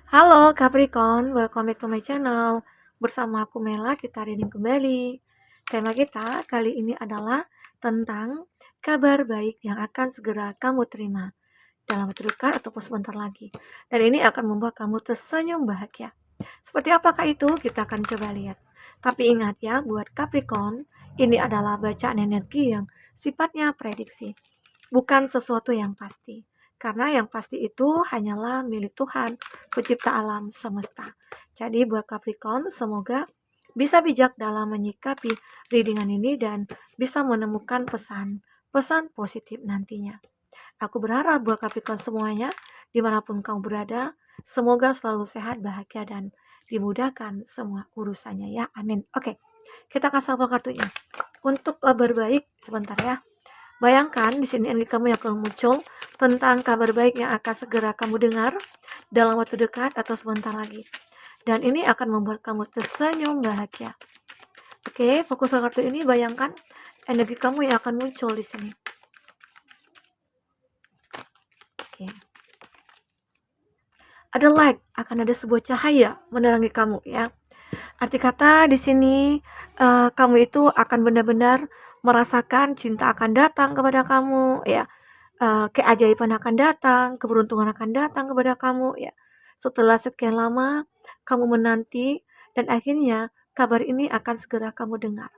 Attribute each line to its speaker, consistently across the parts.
Speaker 1: Halo Capricorn, welcome back to my channel. Bersama aku Mela, kita reading kembali. Tema kita kali ini adalah tentang kabar baik yang akan segera kamu terima dalam waktu dekat ataupun sebentar lagi. Dan ini akan membuat kamu tersenyum bahagia. Seperti apakah itu? Kita akan coba lihat. Tapi ingat ya, buat Capricorn, ini adalah bacaan energi yang sifatnya prediksi, bukan sesuatu yang pasti. Karena yang pasti itu hanyalah milik Tuhan, pencipta alam semesta. Jadi buat Capricorn, semoga bisa bijak dalam menyikapi readingan ini dan bisa menemukan pesan positif nantinya. Aku berharap buat Capricorn semuanya, dimanapun kamu berada, semoga selalu sehat, bahagia, dan dimudahkan semua urusannya ya. Amin. Oke, kita kasih kartunya. Untuk kabar baik, sebentar ya. Bayangkan di sini energi kamu yang akan muncul tentang kabar baik yang akan segera kamu dengar dalam waktu dekat atau sebentar lagi. Dan ini akan membuat kamu tersenyum bahagia. Oke, fokus ke kartu ini, bayangkan energi kamu yang akan muncul di sini. Oke. Ada light, akan ada sebuah cahaya menerangi kamu ya. Arti kata di sini kamu itu akan benar-benar merasakan cinta akan datang kepada kamu ya. Keajaiban akan datang, keberuntungan akan datang kepada kamu ya. Setelah sekian lama kamu menanti dan akhirnya kabar ini akan segera kamu dengar.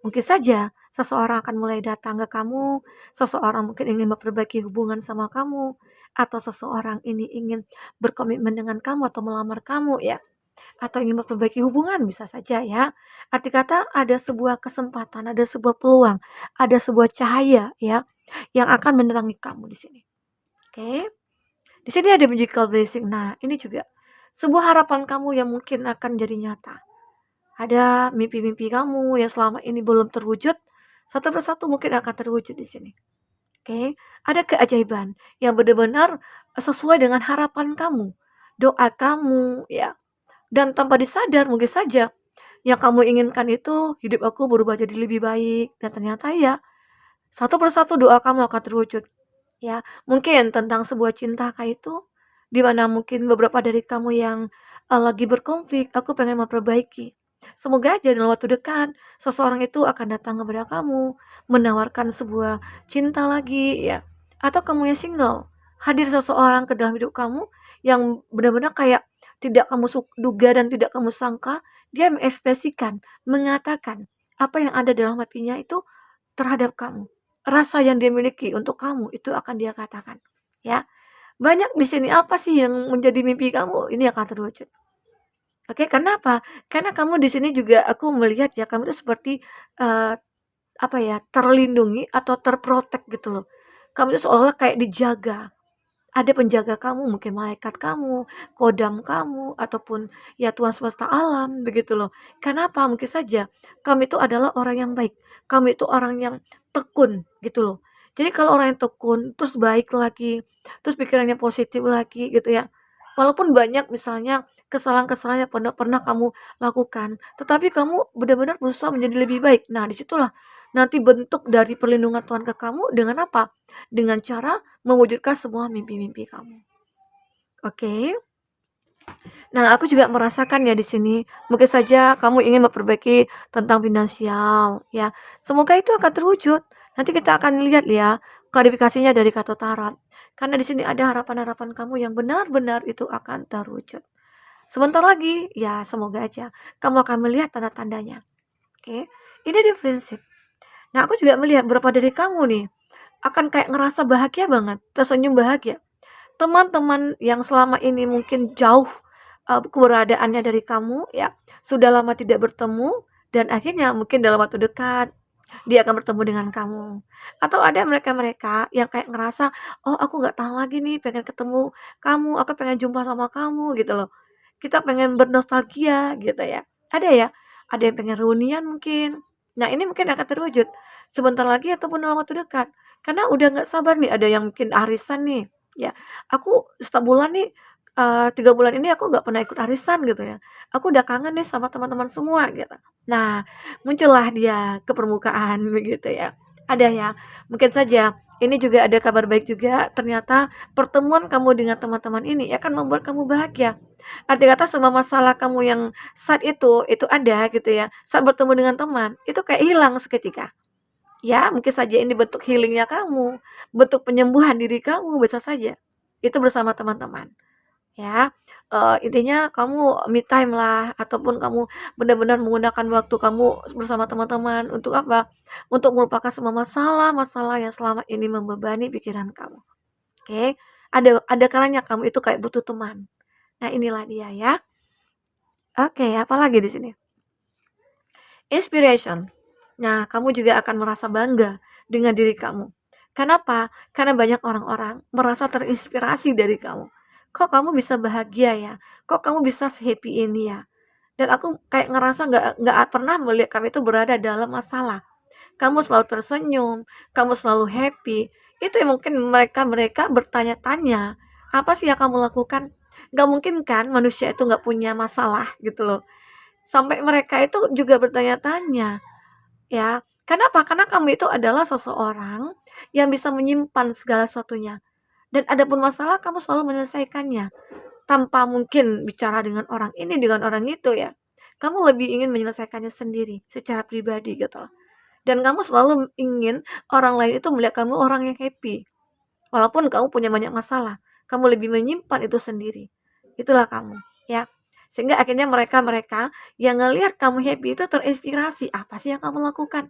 Speaker 1: Mungkin saja seseorang akan mulai datang ke kamu, seseorang mungkin ingin memperbaiki hubungan sama kamu, atau seseorang ini ingin berkomitmen dengan kamu atau melamar kamu ya, atau ingin memperbaiki hubungan bisa saja ya. Arti kata ada sebuah kesempatan, ada sebuah peluang, ada sebuah cahaya ya yang akan menerangi kamu di sini. Oke. Di sini ada magical blessing. Nah, ini juga sebuah harapan kamu yang mungkin akan jadi nyata. Ada mimpi-mimpi kamu yang selama ini belum terwujud, satu persatu mungkin akan terwujud di sini. Oke, ada keajaiban yang benar-benar sesuai dengan harapan kamu, doa kamu ya. Dan tanpa disadar mungkin saja yang kamu inginkan itu hidup aku berubah jadi lebih baik, dan ternyata ya satu persatu doa kamu akan terwujud ya. Mungkin tentang sebuah cinta kayak itu, di mana mungkin beberapa dari kamu yang lagi berkonflik, aku pengen memperbaiki. Semoga aja dalam waktu dekat seseorang itu akan datang kepada kamu, menawarkan sebuah cinta lagi ya. Atau kamu yang single, hadir seseorang ke dalam hidup kamu yang benar-benar kayak tidak kamu duga dan tidak kamu sangka, dia mengekspresikan, mengatakan apa yang ada dalam hatinya itu terhadap kamu. Rasa yang dia miliki untuk kamu itu akan dia katakan, ya. Banyak di sini apa sih yang menjadi mimpi kamu, ini akan terwujud. Oke, kenapa? Karena kamu di sini juga aku melihat ya, kamu itu seperti, eee, apa ya, terlindungi atau terprotek gitu loh. Kamu itu seolah kayak dijaga. Ada penjaga kamu, mungkin malaikat kamu, kodam kamu, ataupun ya Tuhan semesta alam, begitu loh. Kenapa? Mungkin saja kamu itu adalah orang yang baik, kamu itu orang yang tekun, gitu loh. Jadi kalau orang yang tekun, terus baik lagi, terus pikirannya positif lagi, gitu ya. Walaupun banyak misalnya kesalahan-kesalahan yang pernah kamu lakukan, tetapi kamu benar-benar berusaha menjadi lebih baik. Nah, disitulah nanti bentuk dari perlindungan Tuhan ke kamu dengan apa? Dengan cara mewujudkan semua mimpi-mimpi kamu. Oke. Nah, aku juga merasakan ya di sini, mungkin saja kamu ingin memperbaiki tentang finansial, ya. Semoga itu akan terwujud. Nanti kita akan lihat ya klarifikasinya dari kartu tarot. Karena di sini ada harapan-harapan kamu yang benar-benar itu akan terwujud. Sebentar lagi, ya semoga aja kamu akan melihat tanda-tandanya. Oke. Ini di friendship. Nah, aku juga melihat beberapa dari kamu nih akan kayak ngerasa bahagia banget, tersenyum bahagia. Teman-teman yang selama ini mungkin jauh keberadaannya dari kamu ya, sudah lama tidak bertemu dan akhirnya mungkin dalam waktu dekat dia akan bertemu dengan kamu. Atau ada mereka-mereka yang kayak ngerasa, "Oh, aku nggak tahan lagi nih pengen ketemu kamu, aku pengen jumpa sama kamu," gitu loh. Kita pengen bernostalgia gitu ya. Ada ya, ada yang pengen reunian mungkin. Nah, ini mungkin akan terwujud sebentar lagi ataupun dalam waktu dekat. Karena udah nggak sabar nih, ada yang mungkin arisan nih, ya. Aku setiap bulan nih, 3 bulan ini aku nggak pernah ikut arisan gitu ya. Aku udah kangen nih sama teman-teman semua gitu. Nah, muncullah dia ke permukaan begitu ya. Ada ya, mungkin saja ini juga ada kabar baik juga, ternyata pertemuan kamu dengan teman-teman ini akan membuat kamu bahagia. Arti kata semua masalah kamu yang saat itu ada gitu ya, saat bertemu dengan teman, itu kayak hilang seketika. Ya, mungkin saja ini bentuk healing-nya kamu, bentuk penyembuhan diri kamu, bisa saja. Itu bersama teman-teman, ya. Intinya kamu me time lah, ataupun kamu benar-benar menggunakan waktu kamu bersama teman-teman untuk apa? Untuk melupakan semua masalah-masalah yang selama ini membebani pikiran kamu, oke? Ada kalanya kamu itu kayak butuh teman. Nah, inilah dia ya. Oke, apalagi di sini? Inspiration. Nah, kamu juga akan merasa bangga dengan diri kamu. Kenapa? Karena banyak orang-orang merasa terinspirasi dari kamu. Kok kamu bisa bahagia ya? Kok kamu bisa happy ini ya? Dan aku kayak ngerasa nggak pernah melihat kamu itu berada dalam masalah. Kamu selalu tersenyum, kamu selalu happy. Itu yang mungkin mereka bertanya-tanya, apa sih yang kamu lakukan? Nggak mungkin kan manusia itu nggak punya masalah gitu loh. Sampai mereka itu juga bertanya-tanya, ya. Kenapa? Karena kamu itu adalah seseorang yang bisa menyimpan segala sesuatunya. Dan adapun masalah kamu selalu menyelesaikannya. Tanpa mungkin bicara dengan orang ini, dengan orang itu ya. Kamu lebih ingin menyelesaikannya sendiri, secara pribadi gitu loh. Dan kamu selalu ingin orang lain itu melihat kamu orang yang happy. Walaupun kamu punya banyak masalah, kamu lebih menyimpan itu sendiri. Itulah kamu, ya. Sehingga akhirnya mereka-mereka yang ngelihat kamu happy itu terinspirasi, apa sih yang kamu lakukan?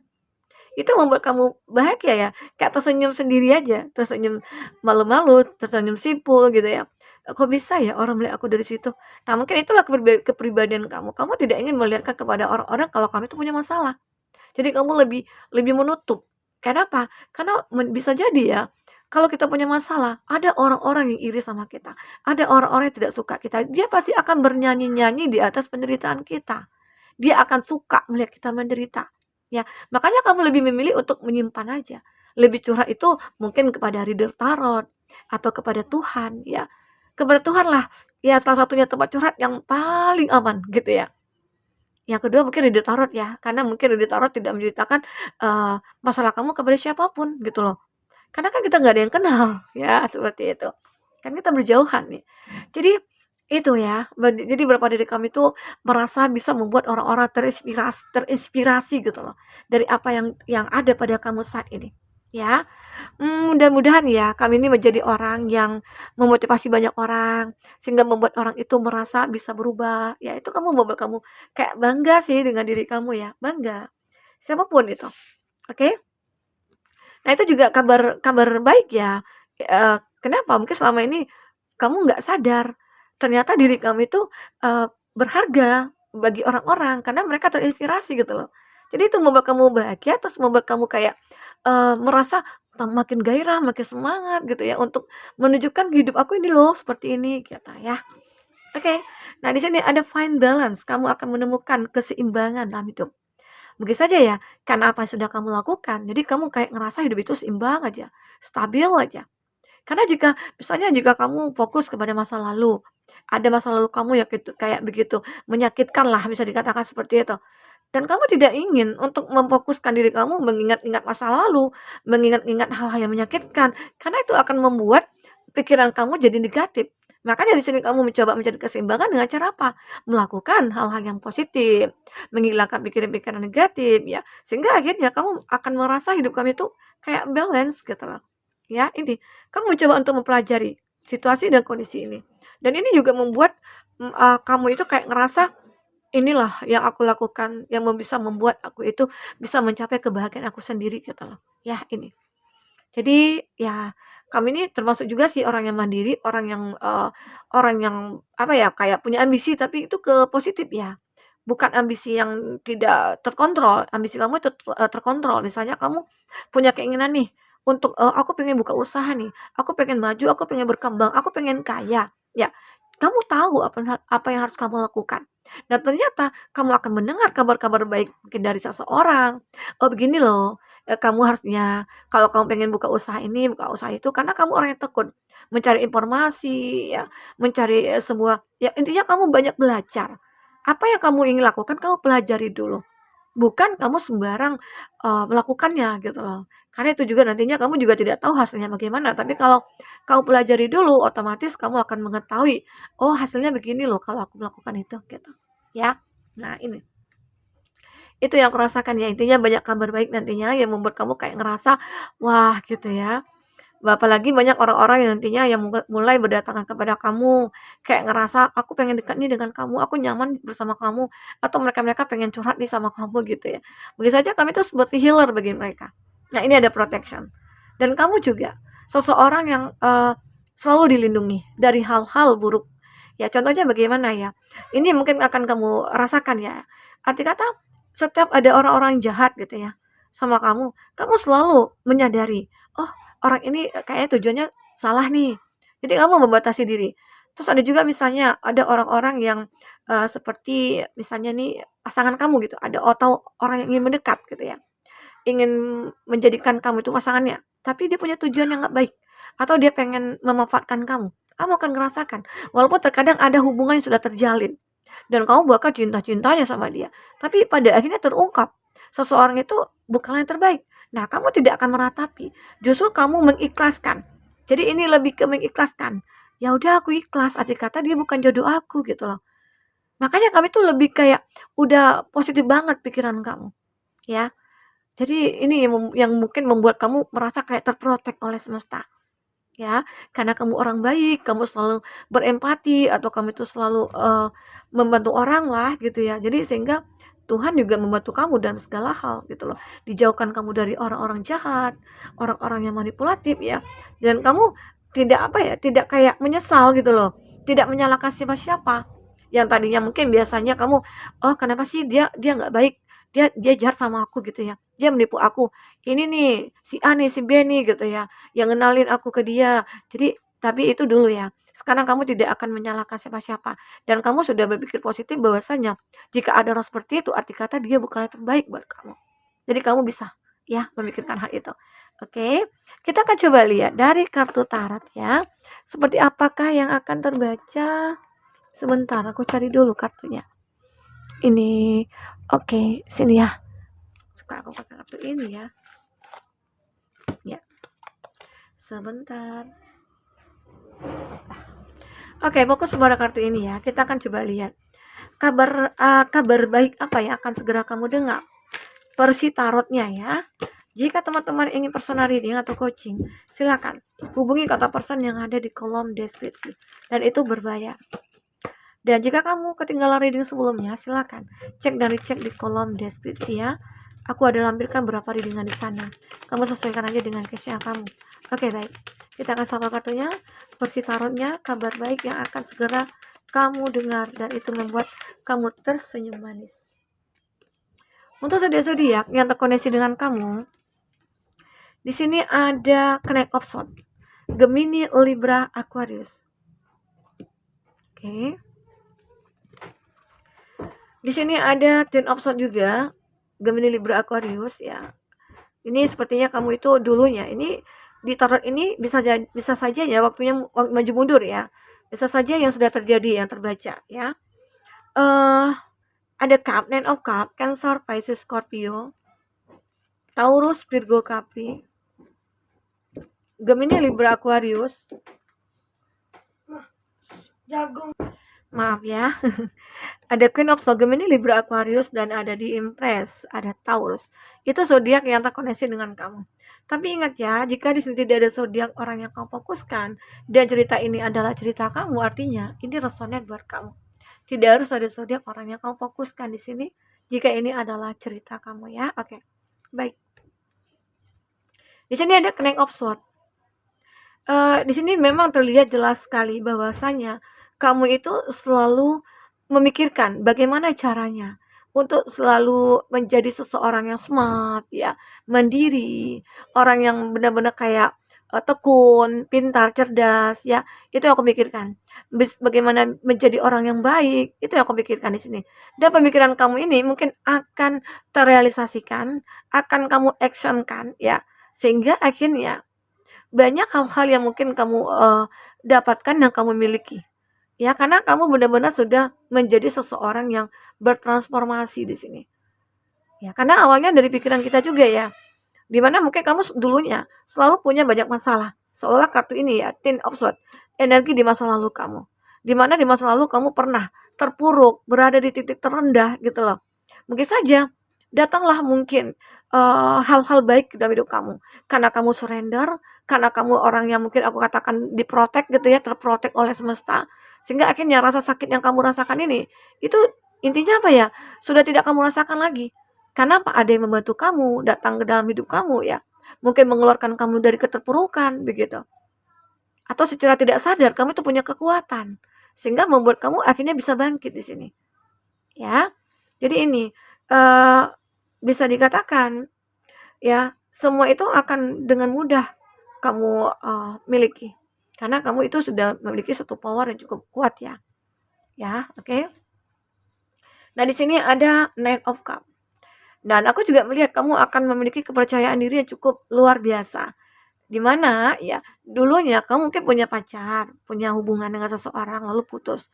Speaker 1: Itu membuat kamu bahagia ya, kayak tersenyum sendiri aja, tersenyum malu-malu, tersenyum simpul gitu ya. Kok bisa ya orang melihat aku dari situ? Nah, mungkin itulah kepribadian kamu. Kamu tidak ingin melihatkan kepada orang-orang kalau kamu itu punya masalah. Jadi kamu lebih lebih menutup. Kenapa? Karena bisa jadi ya, kalau kita punya masalah, ada orang-orang yang iri sama kita, ada orang-orang yang tidak suka kita, dia pasti akan bernyanyi-nyanyi di atas penderitaan kita. Dia akan suka melihat kita menderita. Ya, makanya kamu lebih memilih untuk menyimpan aja. Lebih curhat itu mungkin kepada reader tarot atau kepada Tuhan ya. Kepada Tuhan lah, ya salah satunya tempat curhat yang paling aman gitu ya. Yang kedua mungkin reader tarot ya, karena mungkin reader tarot tidak menceritakan, masalah kamu kepada siapapun gitu loh. Karena kan kita nggak ada yang kenal, ya seperti itu. Kan kita berjauhan nih. Jadi itu ya, jadi beberapa dari kami itu merasa bisa membuat orang-orang terinspirasi gitu loh, dari apa yang ada pada kamu saat ini, ya. Mudah-mudahan ya kami ini menjadi orang yang memotivasi banyak orang, sehingga membuat orang itu merasa bisa berubah, ya itu membuat kamu kayak bangga sih dengan diri kamu ya, bangga. Siapapun itu, oke? Nah itu juga kabar kabar baik ya, kenapa? Mungkin selama ini kamu nggak sadar, ternyata diri kamu itu, berharga bagi orang-orang karena mereka terinspirasi gitu loh. Jadi itu membuat kamu bahagia, terus membuat kamu kayak, merasa makin gairah, makin semangat gitu ya untuk menunjukkan hidup aku ini loh seperti ini gitu ya. Oke, nah di sini ada find balance, kamu akan menemukan keseimbangan dalam hidup. Mungkin saja ya, karena apa yang sudah kamu lakukan, jadi kamu kayak ngerasa hidup itu seimbang aja, stabil aja. Karena jika kamu fokus kepada masa lalu, ada masa lalu kamu yang kayak begitu menyakitkan lah bisa dikatakan seperti itu. Dan kamu tidak ingin untuk memfokuskan diri kamu mengingat-ingat masa lalu, mengingat-ingat hal-hal yang menyakitkan, karena itu akan membuat pikiran kamu jadi negatif. Makanya di sini kamu mencoba mencari keseimbangan dengan cara apa? Melakukan hal-hal yang positif, menghilangkan pikiran-pikiran negatif ya. Sehingga akhirnya kamu akan merasa hidup kamu itu kayak balance gitu loh. Ya, ini kamu mencoba untuk mempelajari situasi dan kondisi ini. Dan ini juga membuat kamu itu kayak ngerasa inilah yang aku lakukan yang bisa membuat aku itu bisa mencapai kebahagiaan aku sendiri gitu loh. Ya, ini. Jadi ya kami ini termasuk juga sih orang yang mandiri, orang yang apa ya, kayak punya ambisi tapi itu ke positif ya. Bukan ambisi yang tidak terkontrol, ambisi kamu itu terkontrol. Misalnya kamu punya keinginan nih untuk, "Aku pengen buka usaha nih, aku pengen maju, aku pengen berkembang, aku pengen kaya." Ya, kamu tahu apa yang harus kamu lakukan. Dan ternyata kamu akan mendengar kabar-kabar baik mungkin dari seseorang, "Oh begini loh, kamu harusnya kalau kamu pengen buka usaha ini, buka usaha itu," karena kamu orang yang tekun, mencari informasi ya, mencari, sebuah ya intinya kamu banyak belajar. Apa yang kamu ingin lakukan, kamu pelajari dulu. bukan kamu sembarang, melakukannya gitu loh. Karena itu juga nantinya kamu juga tidak tahu hasilnya bagaimana, tapi kalau kamu pelajari dulu otomatis kamu akan mengetahui, "Oh hasilnya begini loh kalau aku melakukan itu," gitu, ya. Nah ini, itu yang aku rasakan ya, intinya banyak kabar baik nantinya yang membuat kamu kayak ngerasa, wah gitu ya. Apalagi banyak orang-orang yang nantinya yang mulai berdatangan kepada kamu, kayak ngerasa, "Aku pengen dekat nih dengan kamu, aku nyaman bersama kamu," atau mereka-mereka pengen curhat nih sama kamu gitu ya. Mungkin saja kami itu seperti healer bagi mereka. Nah, ini ada protection. Dan kamu juga seseorang yang, selalu dilindungi dari hal-hal buruk. Ya contohnya bagaimana ya, ini mungkin akan kamu rasakan ya, arti kata setiap ada orang-orang jahat gitu ya, sama kamu selalu menyadari, "Oh orang ini kayaknya tujuannya salah nih." Jadi kamu membatasi diri. Terus ada juga misalnya ada orang-orang yang, seperti misalnya nih pasangan kamu gitu, ada atau orang yang ingin mendekat gitu ya, ingin menjadikan kamu itu pasangannya, tapi dia punya tujuan yang nggak baik, atau dia pengen memanfaatkan kamu akan ngerasakan. Walaupun terkadang ada hubungan yang sudah terjalin, dan kamu bakal cinta-cintanya sama dia, tapi pada akhirnya terungkap, seseorang itu bukanlah yang terbaik. Nah, kamu tidak akan meratapi, justru kamu mengikhlaskan. Jadi ini lebih ke mengikhlaskan. Ya udah aku ikhlas, arti kata dia bukan jodoh aku gitu loh. Makanya kami tuh lebih kayak udah positif banget pikiran kamu, ya. Jadi ini yang mungkin membuat kamu merasa kayak terprotek oleh semesta, ya. Karena kamu orang baik, kamu selalu berempati atau kamu itu selalu, membantu orang lah gitu ya. Jadi sehingga Tuhan juga membantu kamu dalam segala hal gitu loh. Dijauhkan kamu dari orang-orang jahat, orang-orang yang manipulatif ya, dan kamu tidak apa ya, tidak kayak menyesal gitu loh, tidak menyalahkan siapa-siapa. Yang tadinya mungkin biasanya kamu, "Oh kenapa sih dia dia nggak baik, dia dia jahat sama aku," gitu ya, "dia menipu aku, ini nih si A nih, si B nih," gitu ya, yang ngenalin aku ke dia. Jadi tapi itu dulu ya. Sekarang kamu tidak akan menyalahkan siapa-siapa dan kamu sudah berpikir positif bahwasanya jika ada orang seperti itu arti kata dia bukan yang terbaik buat kamu. Jadi kamu bisa ya memikirkan hal itu. Oke, kita akan coba lihat dari kartu tarot ya. Seperti apakah yang akan terbaca? Sebentar, aku cari dulu kartunya. Ini, oke, sini ya. Suka aku pakai kartu ini ya. Ya, sebentar. Oke, fokus pada kartu ini ya. Kita akan coba lihat kabar baik apa yang akan segera kamu dengar. Versi tarotnya ya. Jika teman-teman ingin personal reading atau coaching, silakan hubungi kata person yang ada di kolom deskripsi dan itu berbayar. Dan jika kamu ketinggalan reading sebelumnya, silakan cek dan recheck di kolom deskripsi ya. Aku ada lampirkan berapa readingan di sana. Kamu sesuaikan aja dengan case-nya kamu. Oke, baik. Kita akan sapa kartunya, versi tarotnya, kabar baik yang akan segera kamu dengar dan itu membuat kamu tersenyum manis. Untuk zodiak-zodiak yang terkoneksi dengan kamu, di sini ada Knight of Swords, Gemini, Libra, Aquarius. Oke. Di sini ada Ten of Swords juga, Gemini, Libra, Aquarius ya. Ini sepertinya kamu itu dulunya ini di tarot ini bisa saja ya waktunya maju mundur ya. Bisa saja yang sudah terjadi yang terbaca ya. Ada Cup, Nine of Cup, Cancer, Pisces, Scorpio, Taurus, Virgo, Capri, Gemini, Libra, Aquarius. Jagung. Maaf ya. Ada Queen of Swords, Gemini, Libra, Aquarius, dan ada di Empress, ada Taurus. Itu zodiak yang terkoneksi dengan kamu. Tapi ingat ya, jika di sini tidak ada zodiak orang yang kamu fokuskan dan cerita ini adalah cerita kamu, artinya ini resonate buat kamu. Tidak harus ada zodiak orang yang kamu fokuskan di sini jika ini adalah cerita kamu ya. Oke. Baik. Di sini ada Knight of Swords. Di sini memang terlihat jelas sekali bahwasanya kamu itu selalu memikirkan bagaimana caranya untuk selalu menjadi seseorang yang smart ya, mandiri, orang yang benar-benar kayak, tekun, pintar, cerdas ya, itu yang aku pikirkan. Bagaimana menjadi orang yang baik, itu yang aku pikirkan di sini. Dan pemikiran kamu ini mungkin akan terrealisasikan, akan kamu action-kan ya, sehingga akhirnya banyak hal-hal yang mungkin kamu, dapatkan yang kamu miliki. Ya, karena kamu benar-benar sudah menjadi seseorang yang bertransformasi di sini. Ya, karena awalnya dari pikiran kita juga ya. Di mana mungkin kamu dulunya selalu punya banyak masalah. Seolah kartu ini ya, Ten of Swords, energi di masa lalu kamu. Di mana di masa lalu kamu pernah terpuruk, berada di titik terendah gitu loh. Mungkin saja datanglah mungkin hal-hal baik dalam hidup kamu. Karena kamu surrender, karena kamu orang yang mungkin aku katakan diprotek gitu ya, terprotek oleh semesta. Sehingga akhirnya rasa sakit yang kamu rasakan ini, itu intinya apa ya? Sudah tidak kamu rasakan lagi. Karena apa? Ada yang membantu kamu, datang ke dalam hidup kamu ya. Mungkin mengeluarkan kamu dari keterpurukan begitu. Atau secara tidak sadar kamu itu punya kekuatan sehingga membuat kamu akhirnya bisa bangkit di sini. Ya. Jadi ini eh, bisa dikatakan ya, semua itu akan dengan mudah kamu miliki. Karena kamu itu sudah memiliki satu power yang cukup kuat ya. Ya, oke. Okay? Nah, di sini ada Knight of Cup. Dan aku juga melihat kamu akan memiliki kepercayaan diri yang cukup luar biasa. Di mana ya, dulunya kamu mungkin punya pacar, punya hubungan dengan seseorang lalu putus.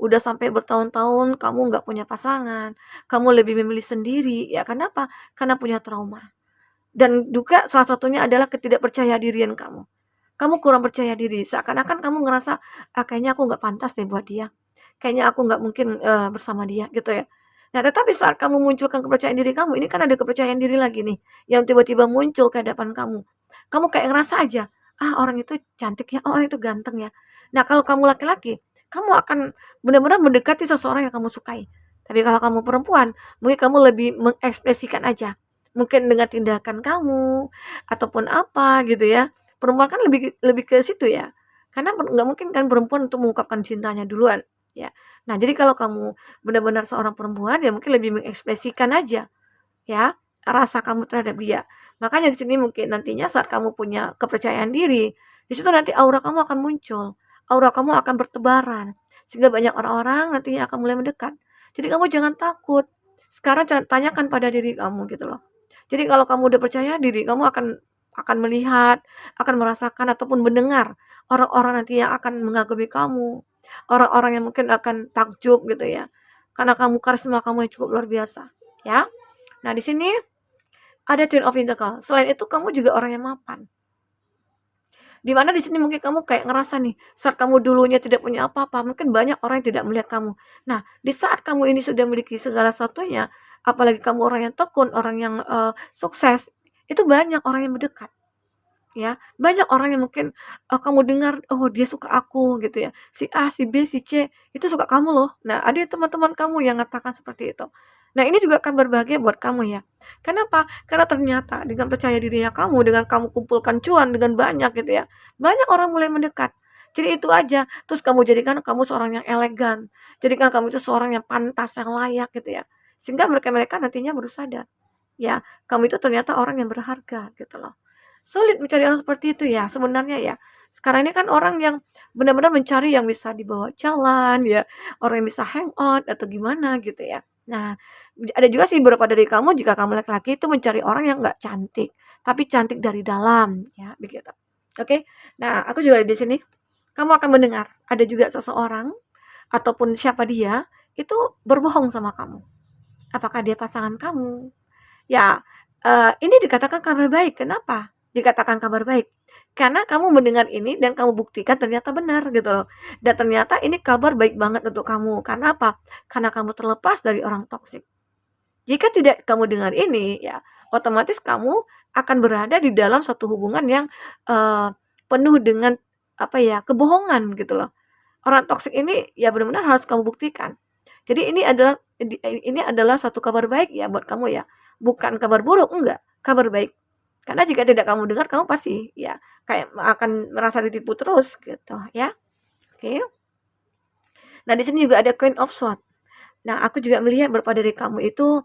Speaker 1: Udah sampai bertahun-tahun kamu nggak punya pasangan, kamu lebih memilih sendiri. Ya kenapa? Karena punya trauma. Dan juga salah satunya adalah ketidakpercayadirian kamu. Kamu kurang percaya diri, seakan-akan kamu ngerasa, kayaknya aku nggak pantas deh buat dia. Kayaknya aku nggak mungkin bersama dia gitu ya. Nah, tetapi saat kamu munculkan kepercayaan diri kamu, ini kan ada kepercayaan diri lagi nih, yang tiba-tiba muncul ke hadapan kamu. Kamu kayak ngerasa aja, orang itu cantik ya, orang itu ganteng ya. Nah, kalau kamu laki-laki, kamu akan benar-benar mendekati seseorang yang kamu sukai. Tapi kalau kamu perempuan, mungkin kamu lebih mengekspresikan aja. Mungkin dengan tindakan kamu, ataupun apa gitu ya. Perempuan kan lebih lebih ke situ ya. Karena nggak mungkin kan perempuan untuk mengungkapkan cintanya duluan, ya. Nah, jadi kalau kamu benar-benar seorang perempuan, ya mungkin lebih mengekspresikan aja, ya, rasa kamu terhadap dia. Makanya di sini mungkin nantinya saat kamu punya kepercayaan diri, di situ nanti aura kamu akan muncul, aura kamu akan bertebaran, sehingga banyak orang-orang nantinya akan mulai mendekat. Jadi kamu jangan takut. Sekarang tanyakan pada diri kamu gitu loh. Jadi kalau kamu udah percaya diri, kamu akan melihat, akan merasakan ataupun mendengar orang-orang nanti yang akan mengagumi kamu, orang-orang yang mungkin akan takjub gitu ya. Karena kamu karisma kamu yang cukup luar biasa, ya. Nah, di sini ada Twin of Pentacle. Selain itu kamu juga orang yang mapan. Di mana di sini mungkin kamu kayak ngerasa nih, saat kamu dulunya tidak punya apa-apa, mungkin banyak orang yang tidak melihat kamu. Nah, di saat kamu ini sudah memiliki segala satunya, apalagi kamu orang yang tekun, orang yang sukses, itu banyak orang yang mendekat. Ya, banyak orang yang mungkin kamu dengar, oh dia suka aku gitu ya. Si A, si B, si C itu suka kamu loh. Nah, ada teman-teman kamu yang mengatakan seperti itu. Nah, ini juga kabar bahagia buat kamu ya. Kenapa? Karena ternyata dengan percaya dirinya kamu, dengan kamu kumpulkan cuan dengan banyak gitu ya. Banyak orang mulai mendekat. Jadi itu aja. Terus kamu jadikan kamu seorang yang elegan. Jadikan kamu itu seorang yang pantas, yang layak gitu ya. Sehingga mereka-mereka nantinya baru sadar. Ya, kamu itu ternyata orang yang berharga gitu loh. Sulit mencari orang seperti itu ya sebenarnya ya. Sekarang ini kan orang yang benar-benar mencari yang bisa dibawa jalan ya, orang yang bisa hangout atau gimana gitu ya. Nah, ada juga sih beberapa dari kamu jika kamu laki-laki itu mencari orang yang nggak cantik, tapi cantik dari dalam ya, begitu. Oke. Nah, aku juga di sini kamu akan mendengar ada juga seseorang ataupun siapa dia itu berbohong sama kamu. Apakah dia pasangan kamu? Ya, ini dikatakan kabar baik, kenapa dikatakan kabar baik? Karena kamu mendengar ini dan kamu buktikan ternyata benar gitu loh. Dan ternyata ini kabar baik banget untuk kamu. Karena apa? Karena kamu terlepas dari orang toksik. Jika tidak kamu dengar ini, ya otomatis kamu akan berada di dalam satu hubungan yang penuh dengan apa ya, kebohongan gitu loh. Orang toksik ini ya benar-benar harus kamu buktikan. Jadi ini adalah satu kabar baik ya buat kamu ya. Bukan kabar buruk, enggak, kabar baik. Karena jika tidak kamu dengar kamu pasti ya kayak akan merasa ditipu terus gitu ya. Oke. Nah, di sini juga ada Queen of Swords. Nah, aku juga melihat beberapa dari kamu itu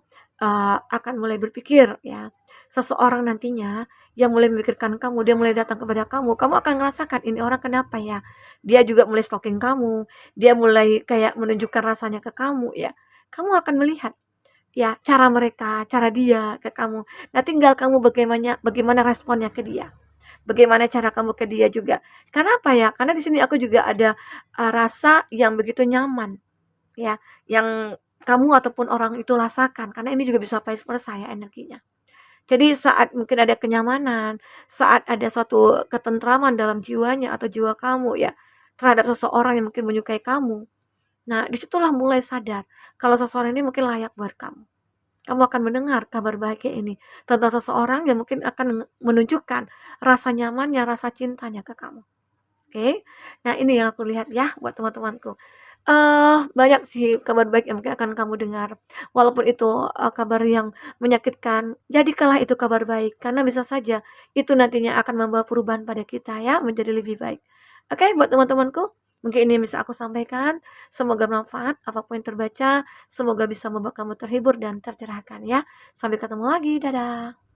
Speaker 1: akan mulai berpikir ya, seseorang nantinya yang mulai memikirkan kamu, dia mulai datang kepada kamu akan merasakan ini orang kenapa ya? Dia juga mulai stalking kamu, dia mulai kayak menunjukkan rasanya ke kamu ya. Kamu akan melihat ya cara mereka, cara dia ke kamu. Nah, tinggal kamu bagaimana bagaimana responnya ke dia. Bagaimana cara kamu ke dia juga. Karena apa ya? Karena di sini aku juga ada rasa yang begitu nyaman ya, yang kamu ataupun orang itu rasakan, karena ini juga bisa vice versa ya energinya. Jadi saat mungkin ada kenyamanan, saat ada suatu ketentraman dalam jiwanya atau jiwa kamu ya, terhadap seseorang yang mungkin menyukai kamu. Nah, disitulah mulai sadar kalau seseorang ini mungkin layak buat kamu. Kamu akan mendengar kabar bahagia ini tentang seseorang yang mungkin akan menunjukkan rasa nyamannya, rasa cintanya ke kamu. Oke. Nah, ini yang aku lihat ya buat teman-temanku. Banyak sih kabar baik yang mungkin akan kamu dengar. Walaupun itu, kabar yang menyakitkan, jadikanlah itu kabar baik, karena bisa saja itu nantinya akan membawa perubahan pada kita ya, menjadi lebih baik. Oke, buat teman-temanku, mungkin ini yang bisa aku sampaikan. Semoga bermanfaat, apapun yang terbaca, semoga bisa membuat kamu terhibur dan tercerahkan ya. Sampai ketemu lagi, dadah.